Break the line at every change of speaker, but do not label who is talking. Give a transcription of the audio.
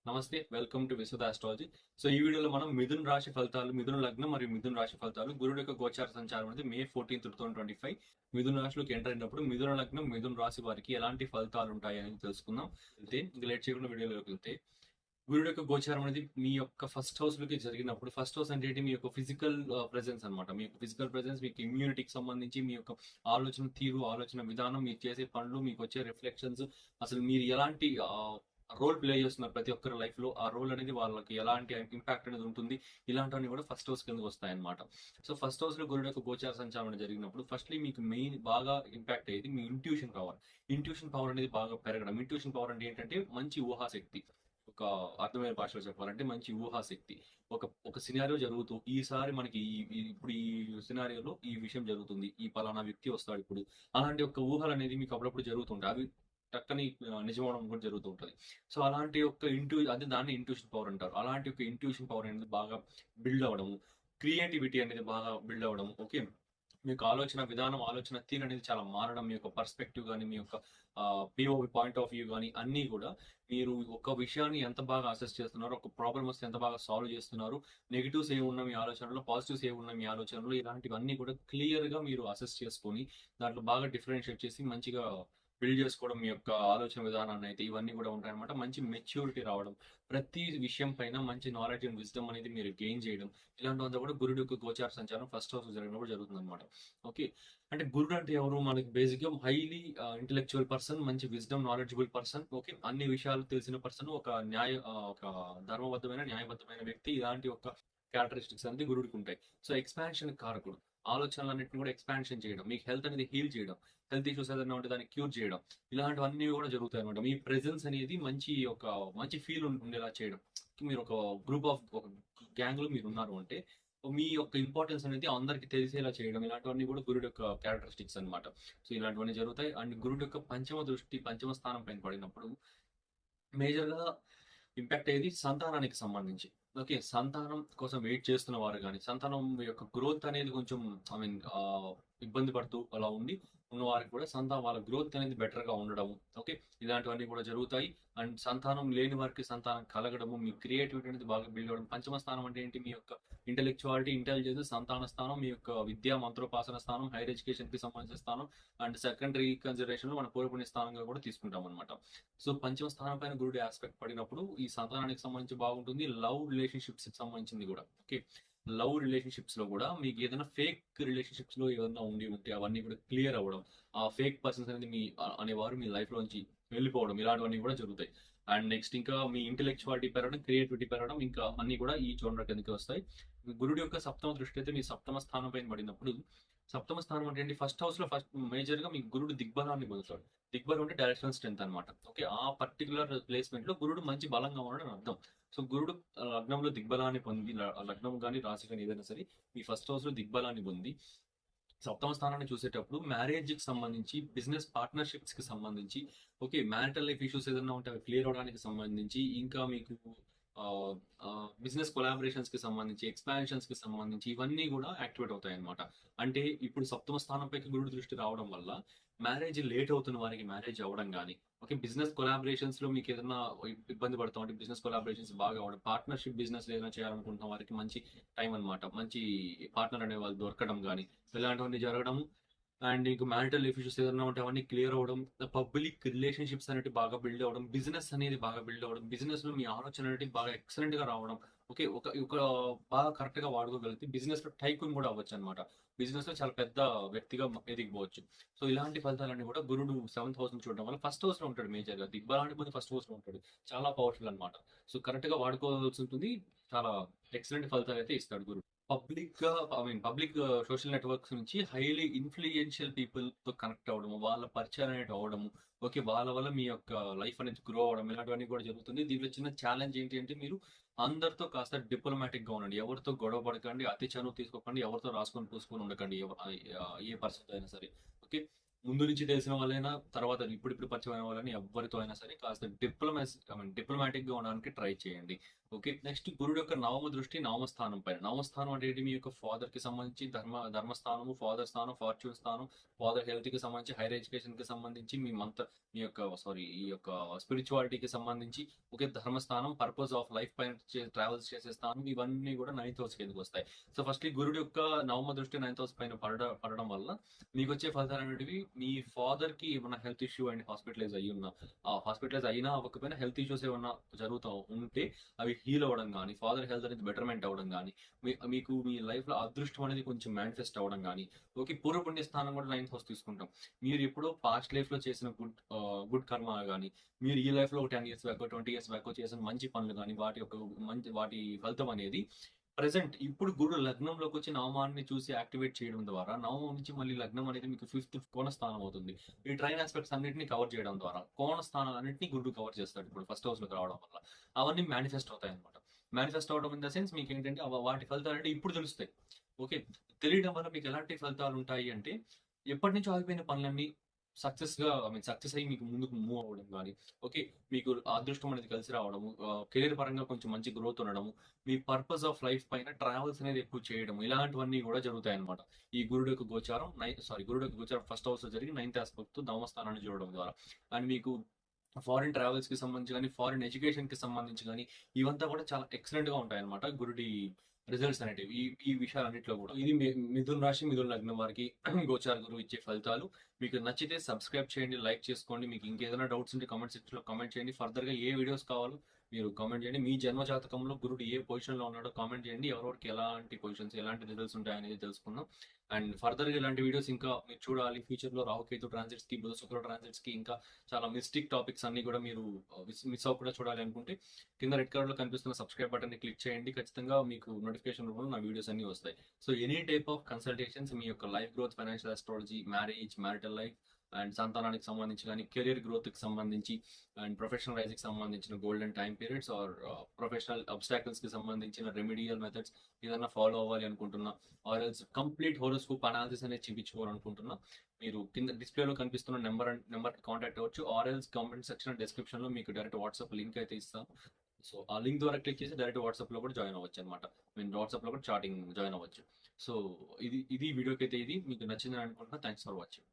నమస్తే. Welcome to Visudha astrology. So ఈ వీడియోలో మనం మిథున్ రాశి ఫలితాలు, మిథున లగ్నం మరియు మిథున రాశి ఫలితాలు, గురుడు యొక్క గోచార సంచారం అనేది మే 14, 2025 మిథున రాశిలోకి ఎంటర్ అయినప్పుడు మిథున లగ్నం, మిథున రాశి వారికి ఎలాంటి ఫలితాలు ఉంటాయి అనేది తెలుసుకుందాం. అయితే ఇంకా లేట్ చేయకుండా వీడియోలోకి వెళ్తే, గురుడు యొక్క గోచారం అనేది మీ యొక్క ఫస్ట్ హౌస్ లోకి జరిగినప్పుడు, ఫస్ట్ హౌస్ అంటే ఏంటి? మీ యొక్క ఫిజికల్ ప్రెసెన్స్ అనమాట. మీ యొక్క ఫిజికల్ ప్రెసెన్స్, మీకు ఇమ్యూనిటీకి సంబంధించి, మీ యొక్క ఆలోచన తీరు, ఆలోచన విధానం, మీరు చేసే పనులు, మీకు వచ్చే రిఫ్లెక్షన్స్, అసలు మీరు ఎలాంటి రోల్ ప్లే చేస్తున్నారు ప్రతి ఒక్కరి లైఫ్ లో, ఆ రోల్ అనేది వాళ్ళకి ఎలాంటి ఇంపాక్ట్ అనేది ఉంటుంది, ఇలాంటివన్నీ కూడా ఫస్ట్ హౌస్ కిందకి వస్తాయన్నమాట. సో ఫస్ట్ హౌస్ లో గురుడు యొక్క గోచార సంచారం జరిగినప్పుడు ఫస్ట్లీ మీకు మెయిన్ బాగా ఇంపాక్ట్ అయ్యేది మీ ఇంట్యూషన్ పవర్. ఇంట్యూషన్ పవర్ అనేది బాగా పెరగడం. ఇంట్యూషన్ పవర్ అంటే ఏంటంటే మంచి ఊహాశక్తి. ఒక అర్థమైన భాషలో చెప్పాలంటే మంచి ఊహాశక్తి. ఒక ఒక సినారియో జరుగుతూ, ఈసారి మనకి ఇప్పుడు ఈ సినారియోలో ఈ విషయం జరుగుతుంది, ఈ పలానా వ్యక్తి వస్తాడు ఇప్పుడు, అలాంటి ఒక ఊహలు అనేది మీకు అప్పుడప్పుడు జరుగుతుంటాయి. అవి టక్కని నిజమవడం కూడా జరుగుతూ ఉంటుంది. సో అలాంటి ఒక అదే దాన్ని ఇంట్యూషన్ పవర్ అంటారు. అలాంటి ఒక ఇంట్యూషన్ పవర్ అనేది బాగా బిల్డ్ అవ్వడము, క్రియేటివిటీ అనేది బాగా బిల్డ్ అవ్వడం. ఓకే, మీకు ఆలోచన విధానం, ఆలోచన తీరు అనేది చాలా మారడం. మీ యొక్క పర్స్పెక్టివ్ కానీ, మీ యొక్క పిఓవి పాయింట్ ఆఫ్ వ్యూ కానీ, అన్నీ కూడా మీరు ఒక విషయాన్ని ఎంత బాగా అసెస్ చేస్తున్నారు, ఒక ప్రాబ్లమ్ వస్తే ఎంత బాగా సాల్వ్ చేస్తున్నారు, నెగిటివ్స్ ఏమి ఉన్న మీ ఆలోచనలో, పాజిటివ్స్ ఏమి ఉన్న మీ ఆలోచనలో, ఇలాంటివన్నీ కూడా క్లియర్ గా మీరు అసెస్ చేసుకొని దాంట్లో బాగా డిఫరెన్షియేట్ చేసి మంచిగా బిల్డ్ చేసుకోవడం మీ యొక్క ఆలోచన విధానాన్ని అయితే, ఇవన్నీ కూడా ఉంటాయన్నమాట. మంచి మెచ్యూరిటీ రావడం, ప్రతి విషయం పైన మంచి నాలెడ్జ్ అండ్ విజ్డమ్ అనేది మీరు గెయిన్ చేయడం, ఇలాంటివంతా కూడా గురుడు యొక్క గోచార సంచారం ఫస్ట్ హౌస్ జరిగినప్పుడు జరుగుతుంది అనమాట. ఓకే, అంటే గురుడు అంటే ఎవరు? మనకి బేసిక్ గా హైలీ ఇంటెలెక్చువల్ పర్సన్, మంచి విజ్డమ్ నాలెడ్జబుల్ పర్సన్. ఓకే, అన్ని విషయాలు తెలిసిన పర్సన్, ఒక ఒక ధర్మబద్ధమైన న్యాయబద్ధమైన వ్యక్తి. ఇలాంటి ఒక క్యారెక్టరిస్టిక్స్ అనేది గురుడికి ఉంటాయి. సో ఎక్స్పాన్షన్ కారకుడు. ఆలోచనలన్నింటిని కూడా ఎక్స్పాన్షన్ చేయడం, మీకు హెల్త్ అనేది హీల్ చేయడం, హెల్త్ ఇష్యూస్ ఏదైనా ఉంటే దాన్ని క్యూర్ చేయడం, ఇలాంటివన్నీ కూడా జరుగుతాయి అనమాట. మీ ప్రెజెన్స్ అనేది మంచి ఫీల్ ఉండేలా చేయడం. మీరు ఒక గ్రూప్ ఆఫ్ ఒక గ్యాంగ్ లో మీరు ఉన్నారు అంటే మీ యొక్క ఇంపార్టెన్స్ అనేది అందరికి తెలిసేలా చేయడం, ఇలాంటివన్నీ కూడా గురుడు యొక్క క్యారెక్టరిస్టిక్స్ అన్నమాట. సో ఇలాంటివన్నీ జరుగుతాయి. అండ్ గురుడు యొక్క పంచమ దృష్టి పంచమ స్థానం పైన పడినప్పుడు మేజర్ గా ఇంపాక్ట్ అయ్యేది సంతానానికి సంబంధించి. ఓకే, సంతానం కోసం వెయిట్ చేస్తున్న వారు కానీ, సంతానం యొక్క గ్రోత్ అనేది కొంచెం ఐ మీన్ ఇబ్బంది పడుతూ అలా ఉన్న వారికి కూడా వాళ్ళ గ్రోత్ అనేది బెటర్ గా ఉండడం. ఓకే, ఇలాంటివన్నీ కూడా జరుగుతాయి. అండ్ సంతానం లేని వారికి సంతానం కలగడము, మీ క్రియేటివిటీ అనేది బాగా బిల్డ్ అవ్వడం. పంచమ స్థానం అంటే ఏంటి? మీ యొక్క ఇంటెలెక్చువాలిటీ, ఇంటెలిజెన్స్, సంతాన స్థానం, మీ యొక్క విద్యా మంత్రోపాసన స్థానం, హైయర్ ఎడ్యుకేషన్ కి సంబంధించిన స్థానం. అండ్ సెకండరీ కన్సిడరేషన్ లో మన పూర్వపుణ్య స్థానంగా కూడా తీసుకుంటాం అనమాట. సో పంచమ స్థానం పైన గురుడు ఆస్పెక్ట్ పడినప్పుడు ఈ సంతానానికి సంబంధించి బాగుంటుంది. లవ్ రిలేషన్షిప్స్ కి సంబంధించింది కూడా. ఓకే, లవ్ రిలేషన్షిప్స్ లో కూడా మీకు ఏదైనా ఫేక్ రిలేషన్షిప్స్ లో ఏదైనా ఉంటే అవన్నీ కూడా క్లియర్ అవ్వడం, ఆ ఫేక్ పర్సన్స్ అనేది అనేవారు మీ లైఫ్ లోంచి వెళ్ళిపోవడం, ఇలాంటివన్నీ కూడా జరుగుతాయి. అండ్ నెక్స్ట్ ఇంకా మీ ఇంటెలెక్చువాలిటీ పెరగడం, క్రియేటివిటీ పెరగడం, ఇంకా అన్ని కూడా ఈ జోనర్ కిందకి వస్తాయి. గురుడు యొక్క సప్తమ దృష్టి అయితే మీ సప్తమ స్థానం పైన పడినప్పుడు, సప్తమ స్థానం అంటే ఏంటి? ఫస్ట్ హౌస్ లో ఫస్ట్ మేజర్ గా మీ గురుడు దిగ్బలాన్ని పొందుతాడు. దిగ్బలం అంటే డైరెక్షనల్ స్ట్రెంత్ అనమాట. ఓకే, ఆ పర్టికులర్ ప్లేస్మెంట్ లో గురుడు మంచి బలంగా ఉండడం అర్థం. సో గురుడు లగ్నంలో దిగ్బలాన్ని పొంది, లగ్నం కానీ రాశి కానీ ఏదైనా సరే మీ ఫస్ట్ హౌస్ లో దిగ్బలాన్ని పొంది సప్తమ స్థానాన్ని చూసేటప్పుడు మ్యారేజ్ కి సంబంధించి, బిజినెస్ పార్ట్నర్షిప్స్ కి సంబంధించి, ఓకే, మ్యారిటల్ లైఫ్ ఇష్యూస్ ఏదైనా ఉంటే అవి క్లియర్ అవడానికి సంబంధించి, ఇంకా మీకు బిజినెస్ కొలాబరేషన్స్ కి సంబంధించి, ఎక్స్పాన్షన్స్ కి సంబంధించి, ఇవన్నీ కూడా యాక్టివేట్ అవుతాయి అనమాట. అంటే ఇప్పుడు సప్తమ స్థానంపైకి గురుడు దృష్టి రావడం వల్ల మ్యారేజ్ లేట్ అవుతున్న వారికి మ్యారేజ్ అవ్వడం కానీ, ఓకే, బిజినెస్ కొలాబరేషన్స్ లో మీకు ఏదైనా ఇబ్బంది పడతాం అంటే బిజినెస్ కొలాబరేషన్స్ బాగా అవ్వడం, పార్ట్నర్షిప్ బిజినెస్ ఏదైనా చేయాలనుకుంటున్న వారికి మంచి టైం అనమాట. మంచి పార్ట్నర్ అనే వాళ్ళు దొరకడం కానీ, ఇలాంటివన్నీ జరగడం. అండ్ ఇంక మ్యారిటల్ ఇష్యూస్ ఏదైనా ఉంటే అవన్నీ క్లియర్ అవ్వడం, పబ్లిక్ రిలేషన్షిప్స్ అనేవి బాగా బిల్డ్ అవ్వడం, బిజినెస్ అనేది బాగా బిల్డ్ అవ్వడం, బిజినెస్ లో మీ ఆలోచన అనేది బాగా ఎక్సలెంట్ గా రావడం. ఓకే, ఒక ఒక బాగా కరెక్ట్ గా వాడుకోగలిగితే బిజినెస్ లో టైకూన్ కూడా అవ్వచ్చు అనమాట. బిజినెస్ లో చాలా పెద్ద వ్యక్తిగా ఎదిగిపోవచ్చు. సో ఇలాంటి ఫలితాలన్నీ కూడా గురుడు సెవెంత్ హౌస్ నుంచి చూడడం వల్ల, ఫస్ట్ హౌస్ లో ఉంటాడు మేజర్ గా. దిగ్బలానికి ముందు ఫస్ట్ హౌస్ లో ఉంటాడు. చాలా పవర్ఫుల్ అనమాట. సో కరెక్ట్ గా వాడుకోవాల్సి ఉంటుంది. చాలా ఎక్సలెంట్ ఫలితాలు అయితే ఇస్తాడు గురుడు. పబ్లిక్ గా I mean public social networks నుంచి హైలీ ఇన్ఫ్లుయెన్షియల్ పీపుల్ తో కనెక్ట్ అవ్వడము, వాళ్ళ పరిచయం అనేది అవ్వడము. ఓకే, వాళ్ళ వల్ల మీ యొక్క లైఫ్ అనేది గ్రో అవ్వడం, ఇలాంటివన్నీ కూడా జరుగుతుంది. దీంట్లో చిన్న ఛాలెంజ్ ఏంటి అంటే, మీరు అందరితో కాస్త డిప్లొమాటిక్ గా ఉండండి. ఎవరితో గొడవ పడకండి, అతి చనువు తీసుకోకండి, ఎవరితో రాసుకొని పూసుకొని ఉండకండి. ఏ పర్సన్ అయినా సరే. ఓకే, ముందు నుంచి తెలిసిన వాళ్ళైనా, తర్వాత ఇప్పుడిప్పుడు పరిచయం అయిన వాళ్ళని, ఎవరితో అయినా సరే కాస్త డిప్లొమాటిక్ గా ఉండడానికి ట్రై చేయండి. ఓకే. నెక్స్ట్ గురుడు యొక్క నవమ దృష్టి నవమ స్థానం పైన. నవమ స్థానం అంటే ఏంటి? మీ యొక్క ఫాదర్ కి సంబంధించి ధర్మస్థానము, ఫాదర్ స్థానం, ఫార్చ్యూన్ స్థానం, ఫాదర్ హెల్త్ కి సంబంధించి, హైయర్ ఎడ్యుకేషన్ కి సంబంధించి, మీ యొక్క ఈ యొక్క స్పిరిచువాలిటీకి సంబంధించి ఒకే ధర్మస్థానం, పర్పస్ ఆఫ్ లైఫ్ పైన ట్రావెల్స్ చేసే స్థానం, ఇవన్నీ కూడా 9th హౌస్ కిందకి వస్తాయి. సో ఫస్ట్లీ గురుడు యొక్క నవమ దృష్టి 9th హౌస్ పైన పడడం వల్ల మీకు వచ్చే ఫలితాలు అనేటివి, మీ ఫాదర్ కి ఏమైనా హెల్త్ ఇష్యూ అండ్ హాస్పిటలైజ్ అయినా అవ్వకపోయినా హెల్త్ ఇష్యూస్ ఏమైనా జరుగుతూ ఉంటే అవి హీల్ అవ్వడం కానీ, ఫాదర్ హెల్త్ అనేది బెటర్మెంట్ అవ్వడం కానీ, మీకు మీ లైఫ్ లో అదృష్టం అనేది కొంచెం మేనిఫెస్ట్ అవ్వడం కానీ. ఓకే. పూర్వపుణ్య స్థానం కూడా 9th హౌస్ తీసుకుంటాం. మీరు ఎప్పుడో పాస్ట్ లైఫ్ లో చేసిన గుడ్ కర్మ కానీ, మీరు ఈ లైఫ్ లో 10 years బ్యాక్ 20 years బ్యాక్ చేసిన మంచి పనులు కానీ, వాటి ఫలితం అనేది ప్రెసెంట్ ఇప్పుడు గురుడు లగ్నంలోకి వచ్చి నవమాన్ని చూసి యాక్టివేట్ చేయడం ద్వారా, నవమం నుంచి మళ్ళీ లగ్నం అనేది మీకు 5th కోణ స్థానం అవుతుంది. ఈ ట్రైన్ ఆస్పెక్ట్స్ అన్నింటినీ కవర్ చేయడం ద్వారా కోణ స్థానాలన్నింటినీ గురుడు కవర్ చేస్తాడు ఇప్పుడు ఫస్ట్ హౌస్ లోకి రావడం వల్ల. అవన్నీ మేనిఫెస్ట్ అవుతాయి అనమాట. మేనిఫెస్ట్ అవడం ఇన్ ద సెన్స్ మీకు ఏంటంటే వాటి ఫలితాలు అంటే ఇప్పుడు తెలుస్తాయి. ఓకే. తెలియడం వల్ల మీకు ఎలాంటి ఫలితాలు ఉంటాయి అంటే, ఎప్పటి నుంచో ఆగిపోయిన పనులన్నీ సక్సెస్ అయ్యి మీకు ముందుకు మూవ్ అవ్వడం కానీ, ఓకే, మీకు అదృష్టం అనేది కలిసి రావడము, కెరీర్ పరంగా కొంచెం మంచి గ్రోత్ ఉండడము, మీ పర్పస్ ఆఫ్ లైఫ్ పైన ట్రావెల్స్ అనేది ఎక్కువ చేయడం, ఇలాంటివన్నీ కూడా జరుగుతాయి అనమాట. ఈ గురుడు యొక్క గోచారం ఫస్ట్ హౌస్ లో జరిగి 9th ఆస్పెక్ట్ నవమస్థానాన్ని చూడడం ద్వారా. అండ్ మీకు ఫారిన్ ట్రావెల్స్ కి సంబంధించి కానీ, ఫారిన్ ఎడ్యుకేషన్ కి సంబంధించి కానీ, ఇవంతా కూడా చాలా ఎక్సలెంట్ గా ఉంటాయి అనమాట గురుడి రిజల్ట్స్ అనేటివి. ఈ విషయాలన్నింటిలో కూడా ఇది మిథున రాశి, మిథున లగ్నం వారికి గోచార గురువు ఇచ్చే ఫలితాలు. మీకు నచ్చితే సబ్స్క్రైబ్ చేయండి, లైక్ చేసుకోండి. మీకు ఇంకేదైనా డౌట్స్ ఉంటే కామెంట్ సెక్షన్ లో కామెంట్ చేయండి. ఫర్దర్ గా ఏ వీడియోస్ కావాలో మీరు కామెంట్ చేయండి. మీ జన్మ జాతకంలో గురుడు ఏ పొజిషన్ లో ఉన్నాడో కామెంట్ చేయండి. ఎవరికి ఎలాంటి పొజిషన్స్, ఎలాంటి రిజల్ట్స్ ఉంటాయి అనేది తెలుసుకుందాం. అండ్ ఫర్దర్ గా ఇలాంటి వీడియోస్ ఇంకా మీరు చూడాలి. ఫ్యూచర్ లో రాహుకేతు ట్రాన్సిట్స్ కి, బుధ శుక్ర ట్రాన్సిట్స్ కి, ఇంకా చాలా మిస్టిక్ టాపిక్స్ అన్ని కూడా మీరు మిస్ అవ్వకుండా చూడాలి అనుకుంటే కింద రెడ్ కలర్ లో కనిపిస్తున్న సబ్స్క్రైబ్ బటన్ ని క్లిక్ చేయండి. ఖచ్చితంగా మీకు నోటిఫికేషన్ రూపంలో నా వీడియోస్ అన్ని వస్తాయి. So any type of consultations, మీ యొక్క life growth, financial astrology, marriage, marital life and సంతానానికి సంబంధించి కానీ, కెరీర్ గ్రోత్ కి సంబంధించి అండ్ ప్రొఫెషనల్ రైజ్ కి సంబంధించిన golden time periods or professional obstacles కి సంబంధించిన రెమెడియల్ మెథడ్స్ ఏదైనా ఫాలో అవ్వాలి అనుకుంటున్నా, or else complete horoscope analysis అనేది చూపించుకోవాలనుకుంటున్నా, మీరు కింద డిస్ప్లేలో కనిపిస్తున్న నెంబర్ కాంటాక్ట్ అవ్వచ్చు. Or else comment section description లో మీకు డైరెక్ట్ వాట్సాప్ లింక్ అయితే ఇస్తాను. సో ఆ లింక్ ద్వారా క్లిక్ చేసి డైరెక్ట్ వాట్సాప్ లో కూడా జాయిన్ అవ్వచ్చు అనమాట. మీరు వాట్సాప్ లో కూడా చాటింగ్ జాయిన్ అవ్వచ్చు. సో ఇది వీడియోకి అయితే ఇది మీకు నచ్చిందని అనుకుంటున్నా. Thanks for watching.